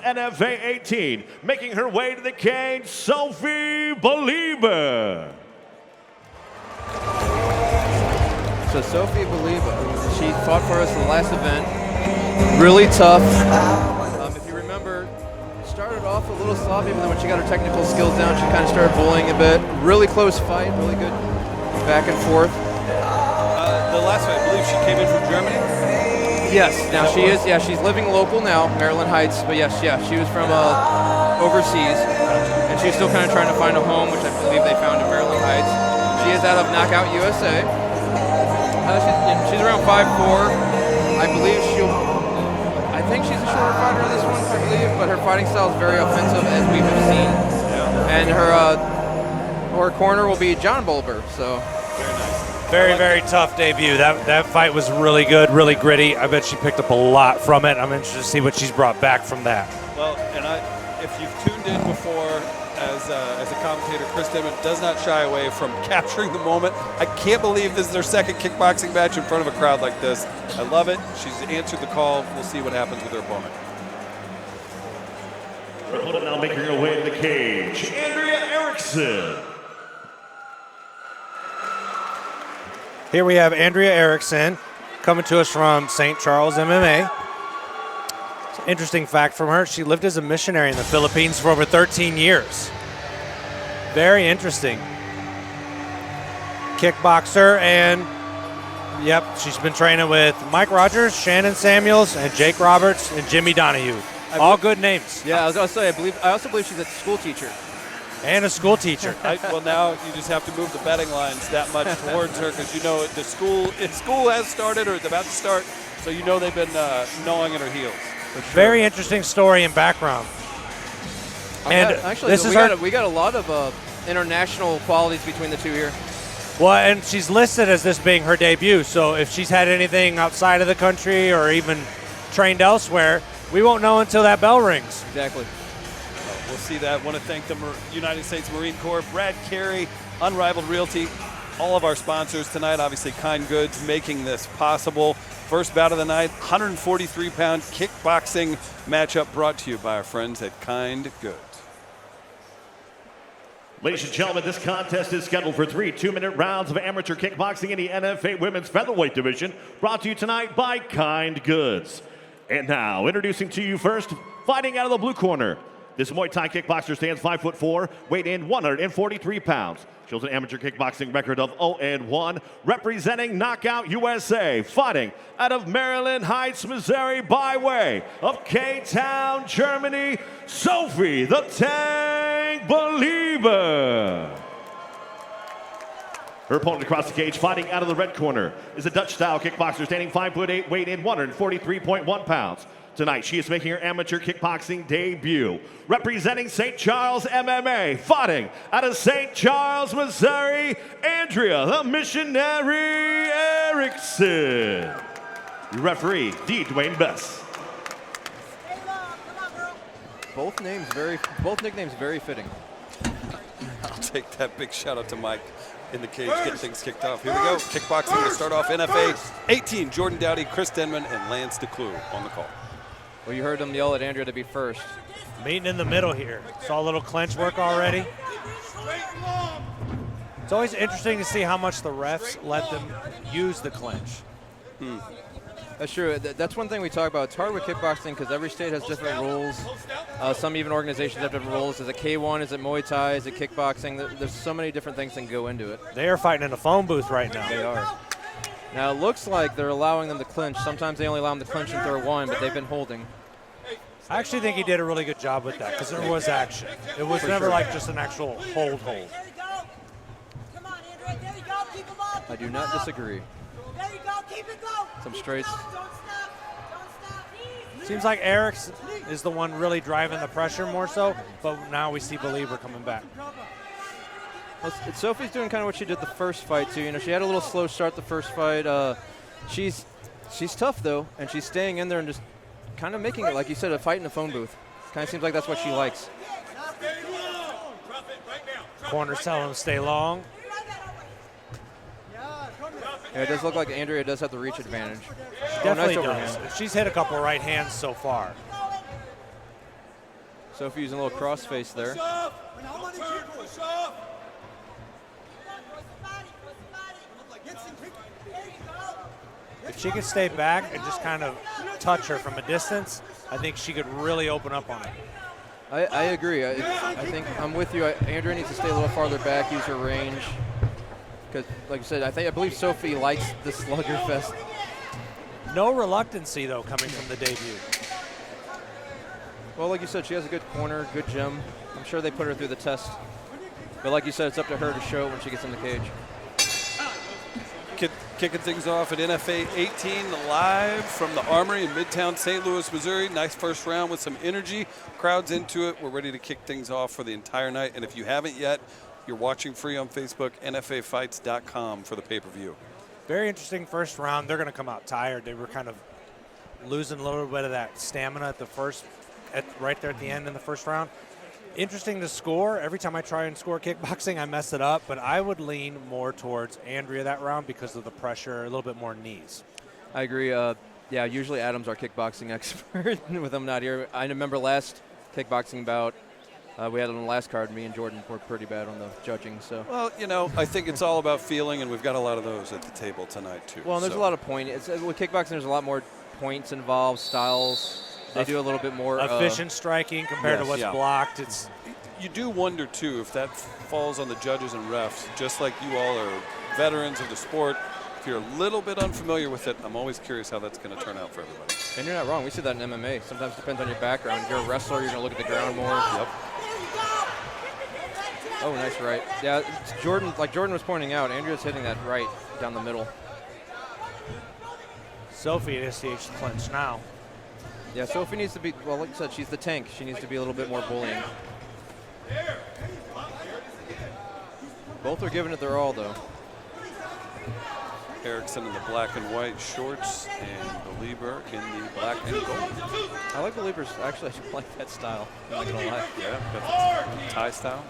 NFA 18, making her way to the cage, Sophie Bohleber. So Sophie Bohleber, she fought for us in the last event. Really tough. If you remember, started off a little sloppy, but then when she got her technical skills down, she kind of started bullying a bit. Really close fight, really good back and forth. The last fight, I believe she came in from Germany? Yes, now she is, she's living local now, Maryland Heights, but yes, she was from overseas, and she's still kind of trying to find a home, which I believe they found in Maryland Heights. She is out of Knockout USA. She's around 5'4". I think she's a shorter fighter in this one, I believe, but her fighting style is very offensive, as we have seen. Yeah. And her corner will be John Bohleber, so. Very nice. Very tough debut. That fight was really good, really gritty. I bet she picked up a lot from it. I'm interested to see what she's brought back from that. Well, and if you've tuned in before as a commentator, Chris Denman does not shy away from capturing the moment. I can't believe this is their second kickboxing match in front of a crowd like this. I love it. She's answered the call. We'll see what happens with her opponent. Her opponent now making her way to the cage, Andrea Erickson. Here we have Andrea Erickson coming to us from St. Charles MMA. It's an interesting fact from her. She lived as a missionary in the Philippines for over 13 years. Very interesting. Kickboxer, and yep, she's been training with Mike Rogers, Shannon Samuels, and Jake Roberts, and Jimmy Donahue. All good names. Yeah, I was going to say, I also believe she's a school teacher. And a school teacher. Well, now you just have to move the betting lines that much towards her, because you know school has started or it's about to start, so you know they've been gnawing at her heels. For sure. Very interesting story and background. And actually, we got a lot of international qualities between the two here. Well, and she's listed as this being her debut, so if she's had anything outside of the country or even trained elsewhere, we won't know until that bell rings. Exactly. We'll see that. Want to thank the United States Marine Corps, Brad Carey, Unrivaled Realty, all of our sponsors tonight. Obviously, Kind Goods making this possible. First bout of the night, 143-pound kickboxing matchup brought to you by our friends at Kind Goods. Ladies and gentlemen, this contest is scheduled for 3 2-minute rounds of amateur kickboxing in the NFA Women's Featherweight Division, brought to you tonight by Kind Goods. And now, introducing to you first, fighting out of the blue corner. This Muay Thai kickboxer stands 5'4", weighed in 143 pounds. Shows an amateur kickboxing record of 0-1, representing Knockout USA, fighting out of Maryland Heights, Missouri, by way of K-Town, Germany, Sophie the Tank Bohleber. Her opponent across the cage, fighting out of the red corner, is a Dutch-style kickboxer standing 5'8", weighed in 143.1 pounds. Tonight, she is making her amateur kickboxing debut. Representing St. Charles MMA, fighting out of St. Charles, Missouri, Andrea the Missionary Erickson. Your referee, D. Dwayne Bess. Both nicknames very fitting. I'll take that. Big shout out to Mike in the cage, getting things kicked off. Here we go. Kickboxing to start off. NFA 18, Jordan Dowdy, Chris Denman, and Lance DeClue on the call. Well, you heard them yell at Andrea to be first. Meeting in the middle here. Saw a little clinch work already. It's always interesting to see how much the refs let them use the clinch. That's true. That's one thing we talk about. It's hard with kickboxing because every state has different rules. Some even organizations have different rules. Is it K1? Is it Muay Thai? Is it kickboxing? There's so many different things that can go into it. They are fighting in a phone booth right now. They are. Now, it looks like they're allowing them to clinch. Sometimes they only allow them to clinch in third one, but they've been holding. I actually think he did a really good job with that because there was action. It was never like just an actual hold. I do not disagree. There you go, keep it going. Some straights. Don't stop. Seems like Erickson is the one really driving the pressure more so, but now we see Bohleber coming back. Well, Sophie's doing kind of what she did the first fight too. You know, she had a little slow start the first fight. She's tough though, and she's staying in there and just kind of making it, like you said, a fight in the phone booth. Kind of seems like that's what she likes. Corner's telling him to stay long. Yeah, it does look like Andrea does have the reach advantage. She definitely nice does. She's hit a couple right hands so far. Sophie using a little crossface there. If she could stay back and just kind of touch her from a distance, I think she could really open up on it. I agree. I think I'm with you. Andrea needs to stay a little farther back, use her range. Because, like I said, I believe Sophie likes the slugger fest. No reluctancy, though, coming from the debut. Well, like you said, she has a good corner, good gym. I'm sure they put her through the test. But like you said, it's up to her to show it when she gets in the cage. Kicking things off at NFA 18 live from the Armory in Midtown St. Louis, Missouri. Nice first round with some energy. Crowd's into it. We're ready to kick things off for the entire night. And if you haven't yet, you're watching free on Facebook, NFAfights.com for the pay-per-view. Very interesting first round. They're going to come out tired. They were kind of losing a little bit of that stamina at the right there at the end in the first round. Interesting to score. Every time I try and score kickboxing, I mess it up, but I would lean more towards Andrea that round because of the pressure, a little bit more knees. I agree. Yeah, usually Adam's our kickboxing expert with him not here. I remember last kickboxing bout, we had it on the last card. Me and Jordan were pretty bad on the judging. So. Well, you know, I think it's all about feeling, and we've got a lot of those at the table tonight, too. Well, and there's a lot of points. With kickboxing, there's a lot more points involved, styles. They do a little bit more efficient striking compared to what's blocked. You do wonder too if that falls on the judges and refs. Just like you all are veterans of the sport, if you're a little bit unfamiliar with it, I'm always curious how that's going to turn out for everybody. And you're not wrong. We see that in MMA. Sometimes it depends on your background. If you're a wrestler, you're going to look at the ground more. Yep. Oh, nice right. Yeah, Jordan. Like Jordan was pointing out, Andrea's hitting that right down the middle. Sophie at SCH clinch now. Yeah, Sophie needs to be, well, like I said, she's the tank. She needs to be a little bit more bullying. Both are giving it their all, though. Erickson in the black and white shorts, and Bohleber in the black and gold. I like Bohleber's, actually, I like that style. I'm not going to lie. Yeah, got the tie style.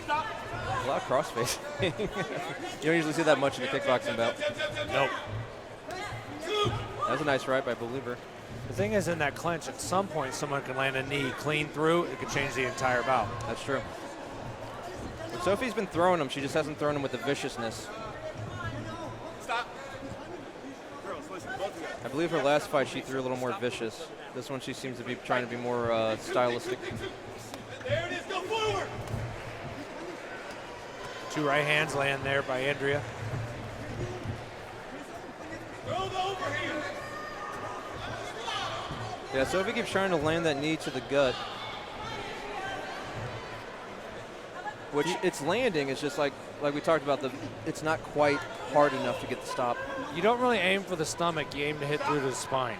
A lot of crossface. You don't usually see that much in the kickboxing bout. Nope. That's a nice right by Bohleber. The thing is, in that clinch, at some point, someone can land a knee clean through. It could change the entire bout. That's true. But Sophie's been throwing them. She just hasn't thrown them with the viciousness. Stop. I believe her last fight, she threw a little more vicious. This one, she seems to be trying to be more stylistic. There it is. Go forward. Two right hands land there by Andrea. Yeah, Sophie keeps trying to land that knee to the gut. Which it's landing, it's just like we talked about, it's not quite hard enough to get the stop. You don't really aim for the stomach, you aim to hit through to the spine.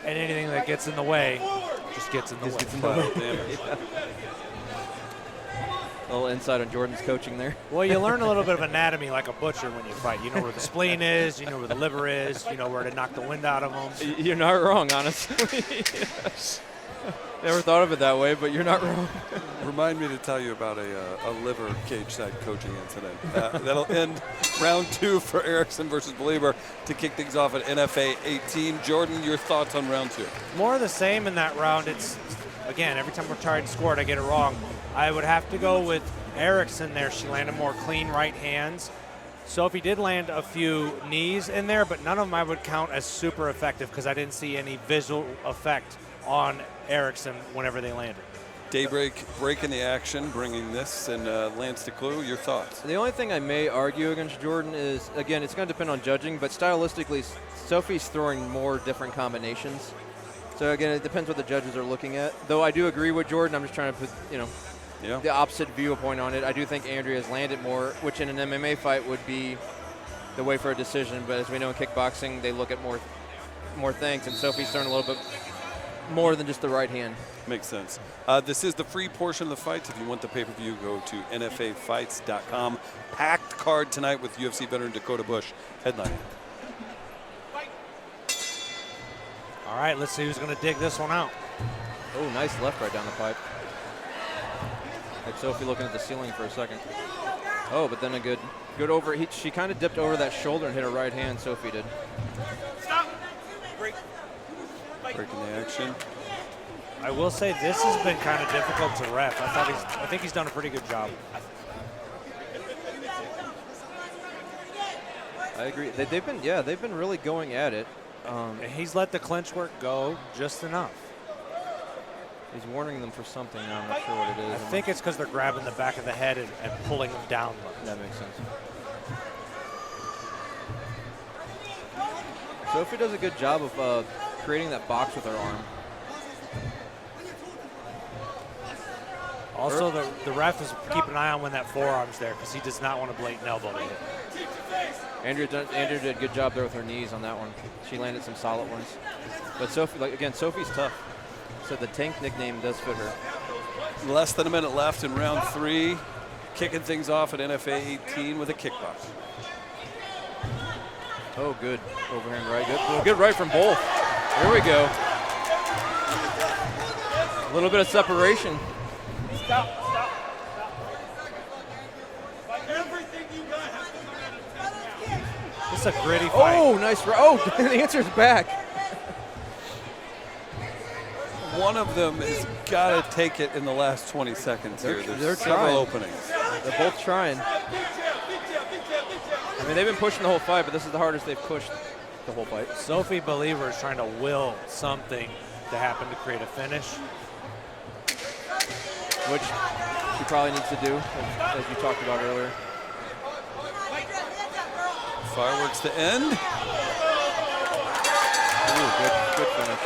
And anything that gets in the way just gets in the way. A little insight on Jordan's coaching there. Well, you learn a little bit of anatomy like a butcher when you fight. You know where the spleen is, you know where the liver is, you know where to knock the wind out of them. You're not wrong, honestly. Yes. Never thought of it that way, but you're not wrong. Remind me to tell you about a liver cage side coaching incident. That'll end round 2 for Erickson versus Bohleber to kick things off at NFA 18. Jordan, your thoughts on round 2? More of the same in that round. It's, again, every time we're trying to score it, I get it wrong. I would have to go with Erickson there. She landed more clean right hands. Sophie did land a few knees in there, but none of them I would count as super effective because I didn't see any visual effect on Erickson whenever they landed. Daybreak breaking the action, bringing this, and Lance DeClue, your thoughts? The only thing I may argue against Jordan is, again, it's going to depend on judging, but stylistically, Sophie's throwing more different combinations. So again, it depends what the judges are looking at. Though I do agree with Jordan, I'm just trying to put, the opposite viewpoint on it. I do think Andrea's landed more, which in an MMA fight would be the way for a decision. But as we know in kickboxing, they look at more things, and Sophie's throwing a little bit more than just the right hand. Makes sense. This is the free portion of the fights. If you want the pay-per-view, go to NFAfights.com. Packed card tonight with UFC veteran Dakota Bush headlining. All right, let's see who's going to dig this one out. Oh, nice left right down the pipe. Like Sophie looking at the ceiling for a second. Oh, but then a good over. She kind of dipped over that shoulder and hit her right hand, Sophie did. Stop. Break. breaking the action. I will say this has been kind of difficult to ref. I think he's done a pretty good job. I agree. They've been really going at it. He's let the clinch work go just enough. He's warning them for something. I'm not sure what it is. I think it's because they're grabbing the back of the head and pulling them down. That makes sense. Sophie does a good job of creating that box with her arm. Also, the ref is keeping an eye on when that forearm's there because he does not want a blatant elbow to hit. Andrea did a good job there with her knees on that one. She landed some solid ones. But Sophie, again, Sophie's tough. So the Tank nickname does fit her. Less than a minute left in round 3. Kicking things off at NFA 18 with a kickbox. Oh, good overhand right. Good right from both. There we go. A little bit of separation. Stop. Everything you got has to come out. It's a gritty fight. Oh, nice. Oh, the answer's back. One of them has got to take it in the last 20 seconds here. They're There's trying. several openings. They're both trying. I mean, they've been pushing the whole fight, but this is the hardest they've pushed the whole fight. Sophie Bohleber is trying to will something to happen to create a finish. Which she probably needs to do, as you talked about earlier. Fireworks to end. Ooh, good finish.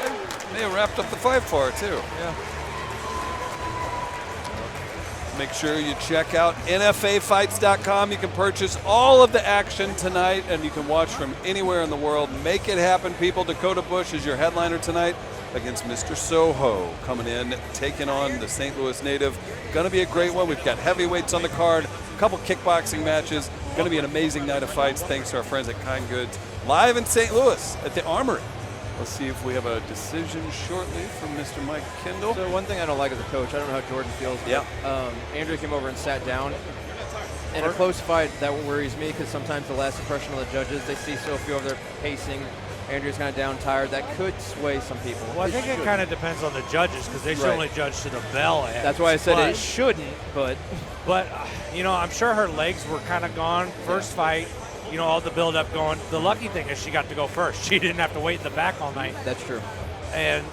They have wrapped up the fight for her, too. Yeah. Make sure you check out NFAfights.com. You can purchase all of the action tonight, and you can watch from anywhere in the world. Make it happen, people. Dakota Bush is your headliner tonight against Mr. Soho coming in, taking on the St. Louis native. Going to be a great one. We've got heavyweights on the card, a couple kickboxing matches. Going to be an amazing night of fights thanks to our friends at Kind Goods. Live in St. Louis at the Armory. Let's see if we have a decision shortly from Mr. Mike Kendall. So one thing I don't like as a coach, I don't know how Jordan feels. Yeah. Andrea came over and sat down. In a close fight, that worries me because sometimes the last impression of the judges, they see Sophie over there pacing. Andrea's kind of down, tired. That could sway some people. Well, I think it kind of depends on the judges because they should only judge to the bell edge. That's why I said it shouldn't, but I'm sure her legs were kind of gone. First fight, all the build-up going. The lucky thing is she got to go first. She didn't have to wait in the back all night. That's true. And,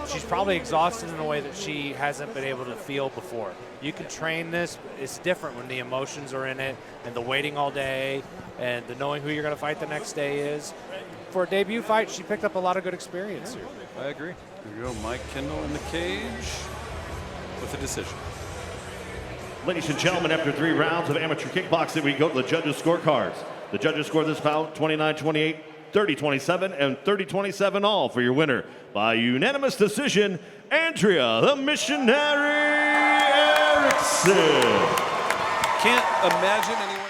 she's probably exhausted in a way that she hasn't been able to feel before. You can train this. It's different when the emotions are in it and the waiting all day and the knowing who you're going to fight the next day is. For a debut fight, she picked up a lot of good experience here. I agree. Here we go, Mike Kendall in the cage with a decision. Ladies and gentlemen, after 3 rounds of amateur kickboxing, we go to the judges' scorecards. The judges scored this bout 29-28, 30-27, and 30-27 all for your winner by unanimous decision, Andrea the Missionary Erickson. Can't imagine anyone